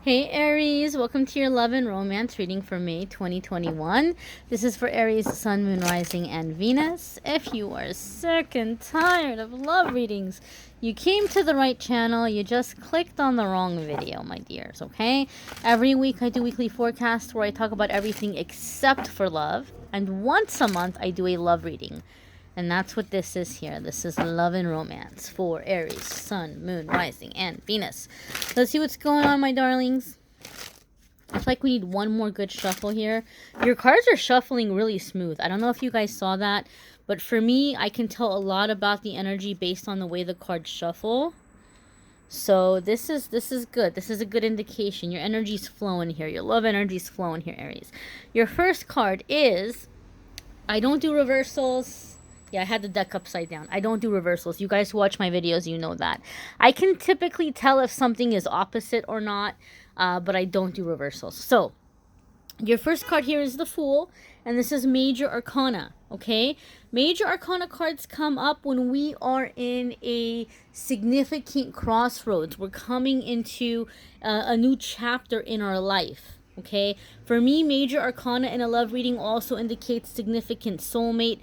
Hey Aries, welcome to your love and romance reading for May 2021. This is for Aries, Sun, Moon, Rising, and Venus. If you are sick and tired of love readings, you came to the right channel. You just clicked on the wrong video, my dears, okay? Every week I do weekly forecasts where I talk about everything except for love. And once a month I do a love reading. And that's what this is here. This is love and romance for Aries, Sun, Moon, Rising, and Venus. Let's see what's going on, my darlings. I feel like we need one more good shuffle here. Your cards are shuffling really smooth. I don't know if you guys saw that, but for me, I can tell a lot about the energy based on the way the cards shuffle. So this is good. This is a good indication. Your energy's flowing here. Your love energy's flowing here, Aries. Your first card is, I don't do reversals. Yeah, I had the deck upside down. I don't do reversals. You guys who watch my videos, you know that. I can typically tell if something is opposite or not, but I don't do reversals. So, your first card here is the Fool, and this is Major Arcana, okay? Major Arcana cards come up when we are in a significant crossroads. We're coming into a new chapter in our life. Okay, for me, Major Arcana in a love reading also indicates significant soulmate.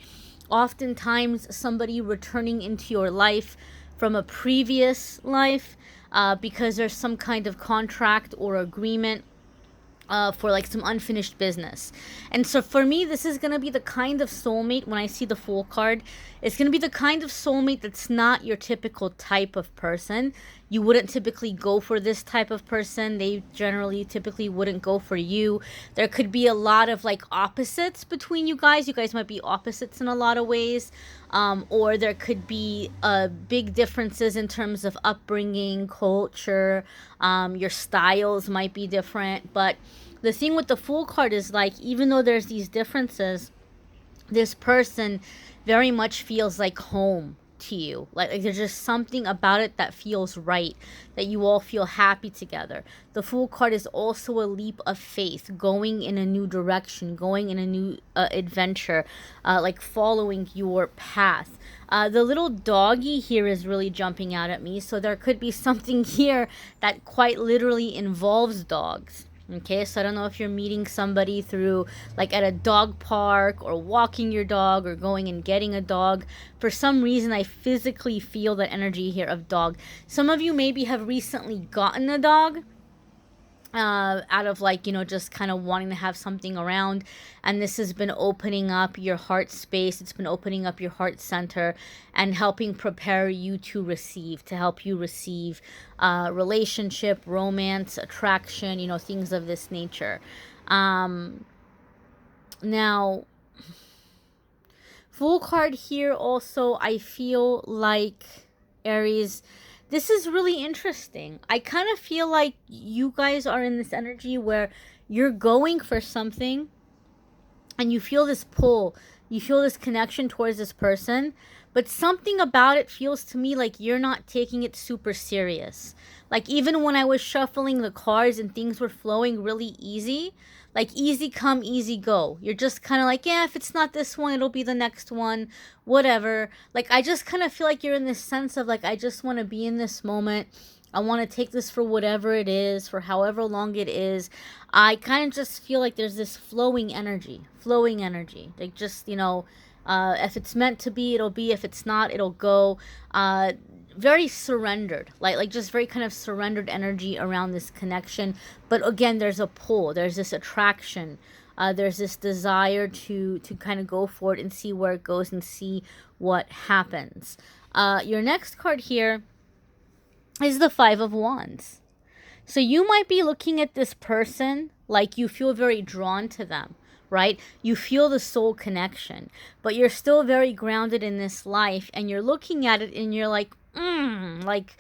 Oftentimes, somebody returning into your life from a previous life because there's some kind of contract or agreement for like some unfinished business. And so for me, this is going to be the kind of soulmate, when I see the Fool card, it's going to be the kind of soulmate that's not your typical type of person. You wouldn't typically go for this type of person. They generally typically wouldn't go for you. There could be a lot of like opposites between you guys. You guys might be opposites in a lot of ways. Or there could be big differences in terms of upbringing, culture. Your styles might be different. But the thing with the Fool card is, like, even though there's these differences, this person very much feels like home to you. Like there's just something about it that feels right, that you all feel happy together. The Fool card is also a leap of faith, going in a new direction, going in a new adventure, like following your path. The little doggy here is really jumping out at me, so there could be something here that quite literally involves dogs. Okay, so I don't know if you're meeting somebody through, like, at a dog park, or walking your dog, or going and getting a dog. For some reason, I physically feel that energy here of dog. Some of you maybe have recently gotten a dog out of, like, you know, just kind of wanting to have something around, and this has been opening up your heart space. It's been opening up your heart center and helping prepare you to receive, to help you receive relationship, romance, attraction, you know, things of this nature. Now, Fool card here also, I feel like, Aries, this is really interesting. I kind of feel like you guys are in this energy where you're going for something and you feel this pull, you feel this connection towards this person, but something about it feels to me like you're not taking it super serious. Like, even when I was shuffling the cards and things were flowing really easy, like easy come, easy go. You're just kind of like, yeah, if it's not this one, it'll be the next one, whatever. Like, I just kind of feel like you're in this sense of, like, I just want to be in this moment. I want to take this for whatever it is, for however long it is. I kind of just feel like there's this flowing energy. Like, just, you know, if it's meant to be, it'll be. If it's not, it'll go. Very surrendered, like just very kind of surrendered energy around this connection. But again, there's a pull, there's this attraction, there's this desire to kind of go for it and see where it goes and see what happens. Your next card here is the Five of Wands. So you might be looking at this person like you feel very drawn to them, right? You feel the soul connection, but you're still very grounded in this life, and you're looking at it and you're like, like,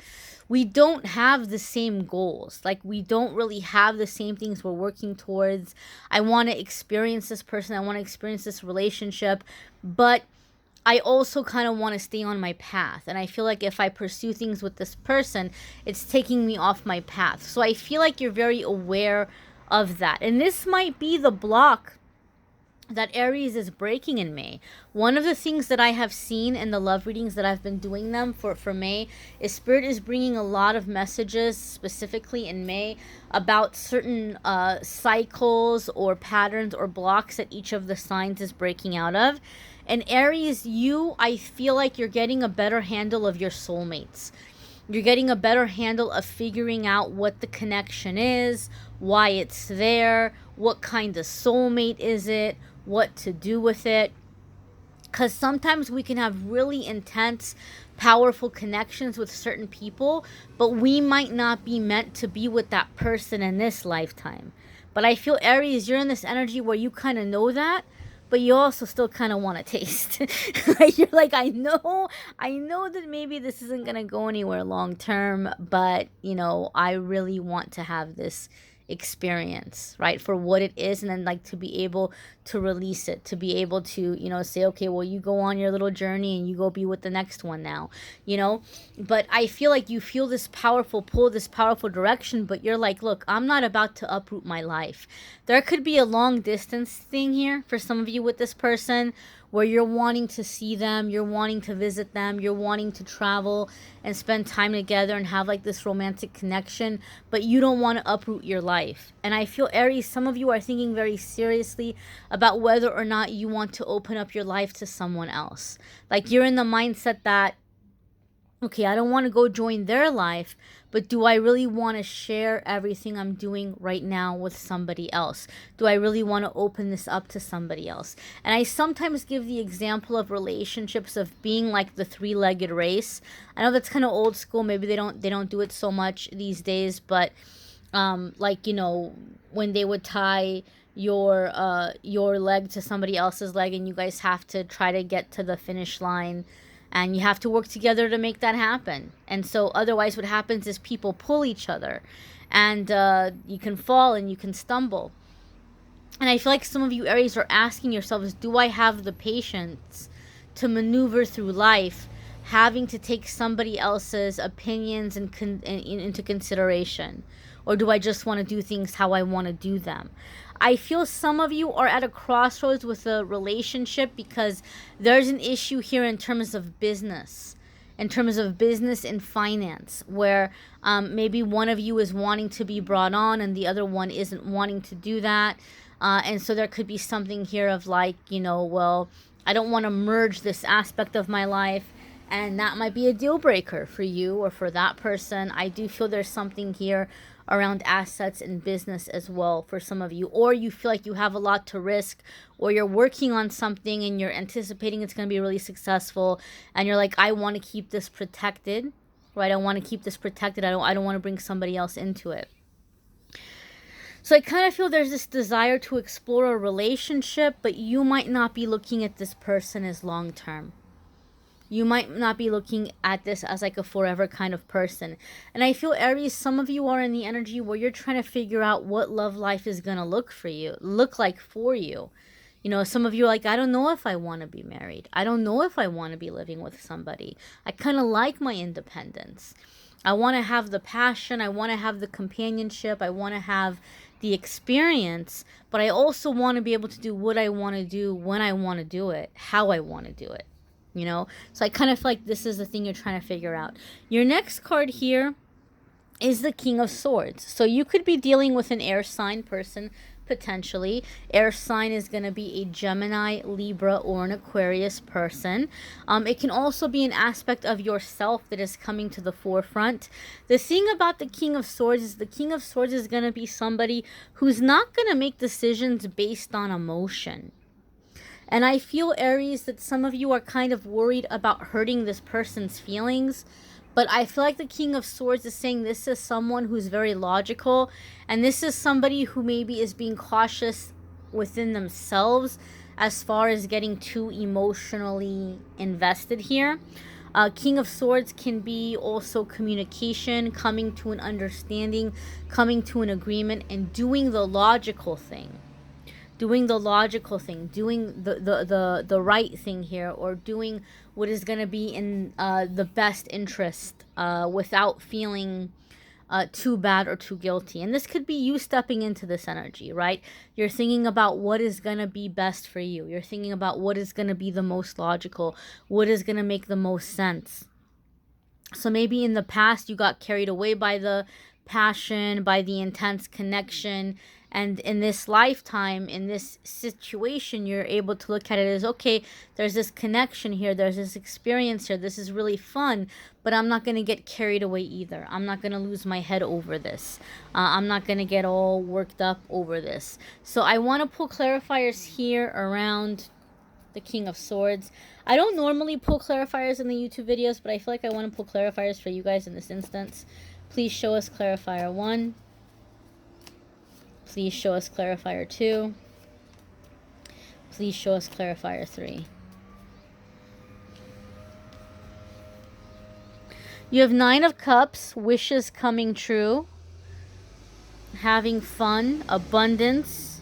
we don't have the same goals. Like, we don't really have the same things we're working towards. I want to experience this person. I want to experience this relationship, but I also kind of want to stay on my path. And I feel like if I pursue things with this person, it's taking me off my path. So I feel like you're very aware of that. And this might be the block that Aries is breaking in May. One of the things that I have seen in the love readings that I've been doing them for May is Spirit is bringing a lot of messages specifically in May about certain cycles or patterns or blocks that each of the signs is breaking out of. And Aries, I feel like you're getting a better handle of your soulmates. You're getting a better handle of figuring out what the connection is, why it's there, what kind of soulmate is it, what to do with it. Because sometimes we can have really intense, powerful connections with certain people, but we might not be meant to be with that person in this lifetime. But I feel, Aries, you're in this energy where you kind of know that, but you also still kind of want to taste. Like, you're like, I know that maybe this isn't going to go anywhere long term, but, I really want to have this experience, right, for what it is, and then like to be able to release it, to be able to say, okay, well, you go on your little journey and you go be with the next one now. But I feel like you feel this powerful pull, this powerful direction, but you're like, look, I'm not about to uproot my life. There could be a long distance thing here for some of you with this person, where you're wanting to see them, you're wanting to visit them, you're wanting to travel and spend time together and have like this romantic connection, but you don't want to uproot your life. And I feel, Aries, some of you are thinking very seriously about whether or not you want to open up your life to someone else. Like, you're in the mindset that, okay, I don't want to go join their life, but do I really want to share everything I'm doing right now with somebody else? Do I really want to open this up to somebody else? And I sometimes give the example of relationships of being like the three-legged race. I know that's kind of old school. Maybe they don't do it so much these days, but like, when they would tie your leg to somebody else's leg, and you guys have to try to get to the finish line, and you have to work together to make that happen. And so otherwise what happens is people pull each other, and you can fall and you can stumble. And I feel like some of you, Aries, are asking yourselves, do I have the patience to maneuver through life having to take somebody else's opinions into consideration? Or do I just want to do things how I want to do them? I feel some of you are at a crossroads with a relationship because there's an issue here in terms of business. In terms of business and finance, where maybe one of you is wanting to be brought on and the other one isn't wanting to do that. And so there could be something here of like, well, I don't want to merge this aspect of my life. And that might be a deal breaker for you or for that person. I do feel there's something here around assets and business as well for some of you. Or you feel like you have a lot to risk, or you're working on something and you're anticipating it's going to be really successful. And you're like, I want to keep this protected, right? I want to keep this protected. I don't want to bring somebody else into it. So I kind of feel there's this desire to explore a relationship, but you might not be looking at this person as long term. You might not be looking at this as like a forever kind of person. And I feel, Aries, some of you are in the energy where you're trying to figure out what love life is going to look like for you. Some of you are like, I don't know if I want to be married. I don't know if I want to be living with somebody. I kind of like my independence. I want to have the passion. I want to have the companionship. I want to have the experience, but I also want to be able to do what I want to do, when I want to do it, how I want to do it. So I kind of feel like this is the thing you're trying to figure out. Your next card here is the King of Swords. So you could be dealing with an air sign person, potentially. Air sign is going to be a Gemini, Libra, or an Aquarius person. It can also be an aspect of yourself that is coming to the forefront. The thing about the King of Swords is the King of Swords is going to be somebody who's not going to make decisions based on emotion. And I feel, Aries, that some of you are kind of worried about hurting this person's feelings. But I feel like the King of Swords is saying this is someone who's very logical. And this is somebody who maybe is being cautious within themselves as far as getting too emotionally invested here. King of Swords can be also communication, coming to an understanding, coming to an agreement, and doing the logical thing. Doing the right thing here, or doing what is going to be in the best interest without feeling too bad or too guilty. And this could be you stepping into this energy, right? You're thinking about what is going to be best for you. You're thinking about what is going to be the most logical, what is going to make the most sense. So maybe in the past you got carried away by the passion, by the intense connection. And in this lifetime, in this situation, you're able to look at it as, okay, there's this connection here, there's this experience here, this is really fun, but I'm not going to get carried away either. I'm not going to lose my head over this. I'm not going to get all worked up over this. So I want to pull clarifiers here around the King of Swords. I don't normally pull clarifiers in the YouTube videos, but I feel like I want to pull clarifiers for you guys in this instance. Please show us clarifier 1. Please show us clarifier 2. Please show us clarifier 3. You have 9 of Cups, wishes coming true, having fun, abundance.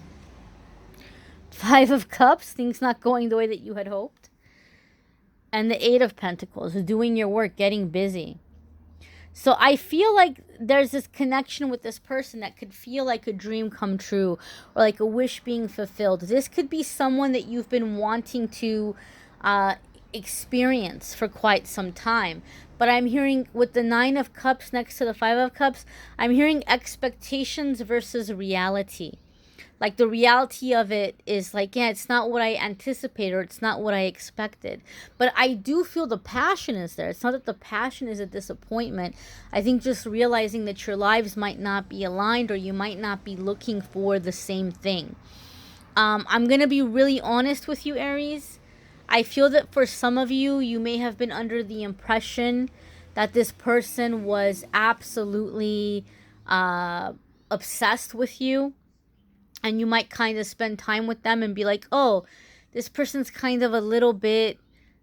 5 of Cups, things not going the way that you had hoped. And the 8 of Pentacles, doing your work, getting busy. So I feel like there's this connection with this person that could feel like a dream come true or like a wish being fulfilled. This could be someone that you've been wanting to experience for quite some time. But I'm hearing with the 9 of Cups next to the 5 of Cups, I'm hearing expectations versus reality. Like the reality of it is like, yeah, it's not what I anticipated or it's not what I expected. But I do feel the passion is there. It's not that the passion is a disappointment. I think just realizing that your lives might not be aligned or you might not be looking for the same thing. I'm going to be really honest with you, Aries. I feel that for some of you, you may have been under the impression that this person was absolutely obsessed with you. And you might kind of spend time with them and be like, oh, this person's kind of a little bit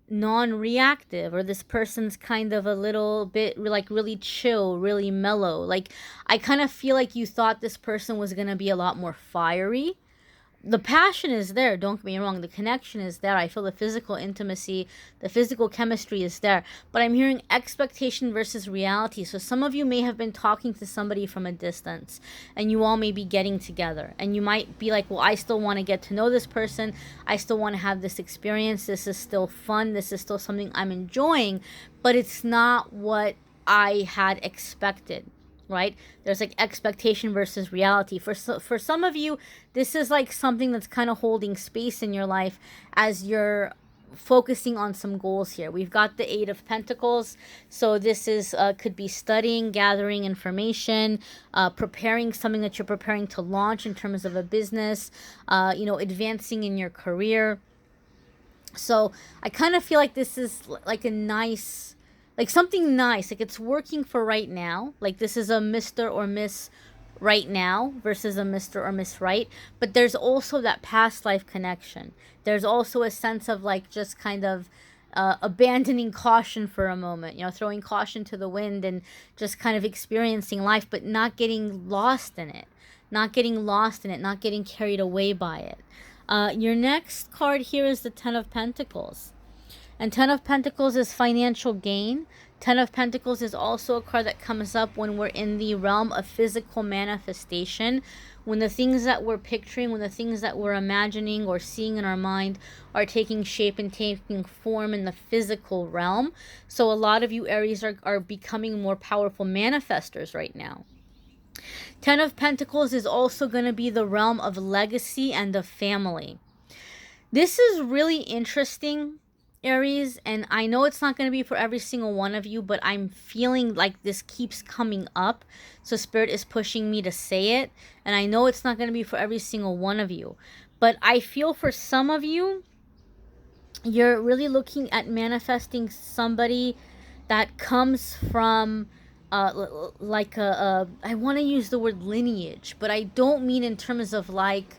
non-reactive, or this person's kind of a little bit like really chill, really mellow. Like, I kind of feel like you thought this person was going to be a lot more fiery. The passion is there, don't get me wrong. The connection is there. I feel the physical intimacy, the physical chemistry is there. But I'm hearing expectation versus reality. So some of you may have been talking to somebody from a distance, and you all may be getting together. And you might be like, well, I still want to get to know this person. I still want to have this experience. This is still fun. This is still something I'm enjoying. But it's not what I had expected. Right? There's like expectation versus reality. For some of you, this is like something that's kind of holding space in your life as you're focusing on some goals here. We've got the 8 of Pentacles. So this is could be studying, gathering information, preparing something that you're preparing to launch in terms of a business, advancing in your career. So I kind of feel like this is like a nice, like something nice, like it's working for right now. Like this is a Mr. or Miss right now versus a Mr. or Miss right. But there's also that past life connection. There's also a sense of like just kind of abandoning caution for a moment, throwing caution to the wind and just kind of experiencing life, but not getting lost in it, not getting carried away by it. Your next card here is the 10 of Pentacles. And 10 of Pentacles is financial gain. 10 of Pentacles is also a card that comes up when we're in the realm of physical manifestation. When the things that we're picturing, when the things that we're imagining or seeing in our mind are taking shape and taking form in the physical realm. So a lot of you Aries are becoming more powerful manifestors right now. 10 of Pentacles is also going to be the realm of legacy and of family. This is really interesting, Aries, and I know it's not going to be for every single one of you, but I'm feeling like this keeps coming up. So Spirit is pushing me to say it, and I know it's not going to be for every single one of you. But I feel for some of you, you're really looking at manifesting somebody that comes from I want to use the word lineage, but I don't mean in terms of like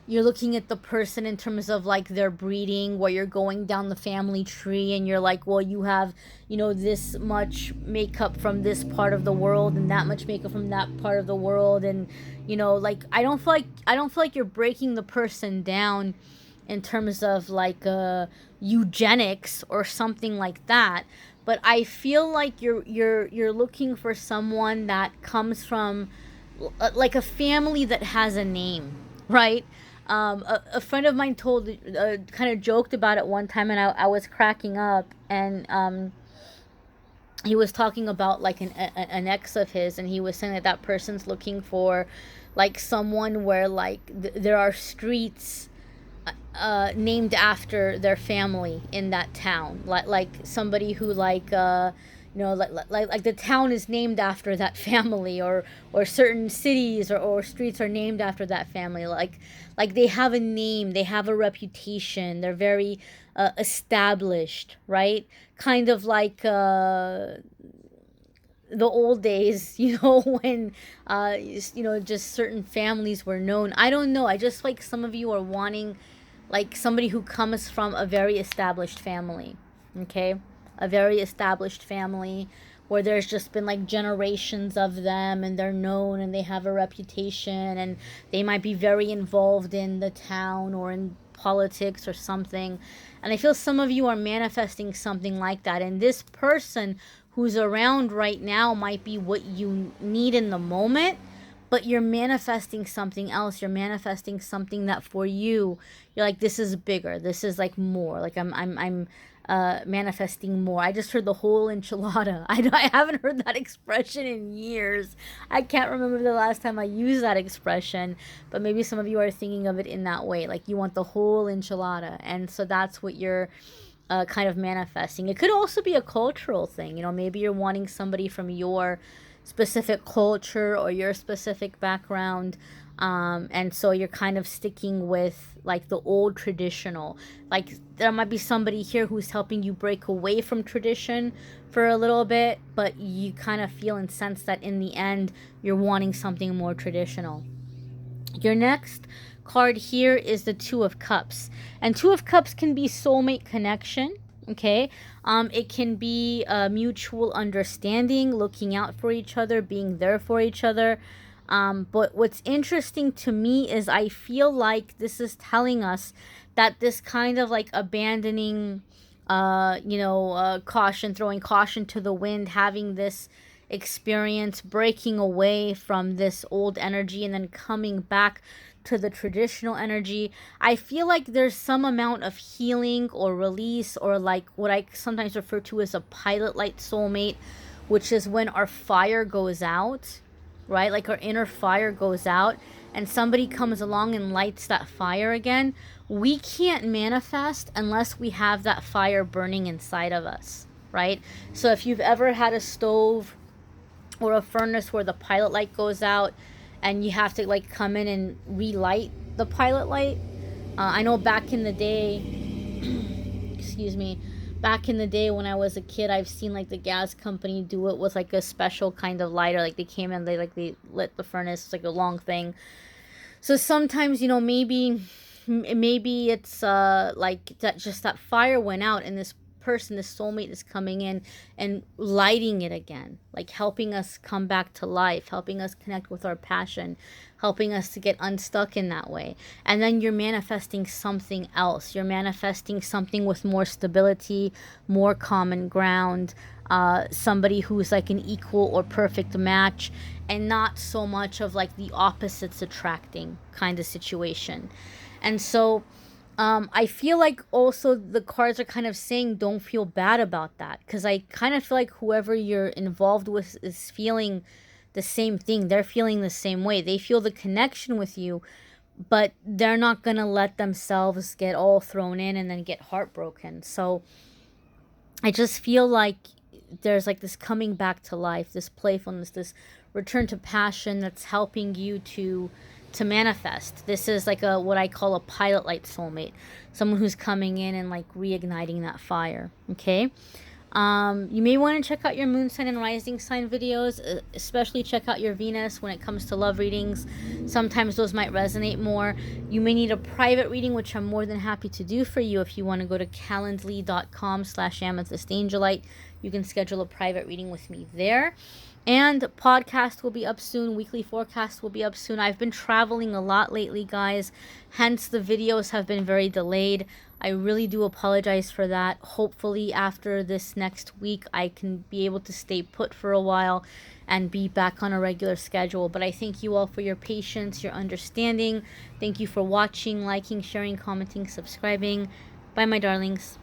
you're looking at the person in terms of like their breeding, where you're going down the family tree and you're like, well, you have, this much makeup from this part of the world and that much makeup from that part of the world. And, like, I don't feel like you're breaking the person down in terms of like eugenics or something like that. but I feel like you're looking for someone that comes from like a family that has a name, right? A friend of mine told, kind of joked about it one time, and I was cracking up, and he was talking about like an ex of his, and he was saying that that person's looking for like someone where like there are streets named after their family in that town, like somebody who like like the town is named after that family, or certain cities or streets are named after that family, like they have a name, they have a reputation, they're very established, right? Kind of like the old days, when just certain families were known. I don't know, I just like some of you are wanting like somebody who comes from a very established family, okay? A very established family where there's just been like generations of them, and they're known and they have a reputation, and they might be very involved in the town or in politics or something. And I feel some of you are manifesting something like that, and this person who's around right now might be what you need in the moment, but you're manifesting something else. You're manifesting something that for you, you're like, this is bigger, this is like more, like I'm manifesting more. I just heard the whole enchilada. I haven't heard that expression in years. I can't remember the last time I used that expression, but maybe some of you are thinking of it in that way, like you want the whole enchilada, and so that's what you're kind of manifesting. It could also be a cultural thing. Maybe you're wanting somebody from your specific culture or your specific background, and so you're kind of sticking with like the old traditional. Like there might be somebody here who's helping you break away from tradition for a little bit, but you kind of feel and sense that in the end you're wanting something more traditional. Your next card here is the Two of Cups. And Two of Cups can be soulmate connection, okay? It can be a mutual understanding, looking out for each other, being there for each other. But what's interesting to me is I feel like this is telling us that this kind of like abandoning, caution, throwing caution to the wind, having this experience, breaking away from this old energy and then coming back to the traditional energy. I feel like there's some amount of healing or release, or like what I sometimes refer to as a pilot light soulmate, which is when our fire goes out, right? Like our inner fire goes out and somebody comes along and lights that fire again. We can't manifest unless we have that fire burning inside of us, right? So if you've ever had a stove or a furnace where the pilot light goes out and you have to like come in and relight the pilot light. I know back in the day, excuse me, back in the day when I was a kid, I've seen like the gas company do it with like a special kind of lighter. Like they came in, they lit the furnace. It's like a long thing. So sometimes, maybe it's like that, just that fire went out, and this person, this soulmate, is coming in and lighting it again, like helping us come back to life, helping us connect with our passion, helping us to get unstuck in that way. And then you're manifesting something else. You're manifesting something with more stability, more common ground, somebody who's like an equal or perfect match, and not so much of like the opposites attracting kind of situation. And so I feel like also the cards are kind of saying don't feel bad about that, because I kind of feel like whoever you're involved with is feeling the same thing. They're feeling the same way. They feel the connection with you, but they're not going to let themselves get all thrown in and then get heartbroken. So I just feel like there's like this coming back to life, this playfulness, this return to passion that's helping you to manifest. This is like a what I call a pilot light soulmate, someone who's coming in and like reigniting that fire. Okay. You may want to check out your moon sign and rising sign videos, especially check out your Venus when it comes to love readings. Sometimes those might resonate more. You may need a private reading, which I'm more than happy to do for you if you want to go to calendly.com/amethystangelite. You can schedule a private reading with me there. And podcast will be up soon. Weekly forecast will be up soon. I've been traveling a lot lately, guys. Hence, the videos have been very delayed. I really do apologize for that. Hopefully, after this next week, I can be able to stay put for a while and be back on a regular schedule. But I thank you all for your patience, your understanding. Thank you for watching, liking, sharing, commenting, subscribing. Bye, my darlings.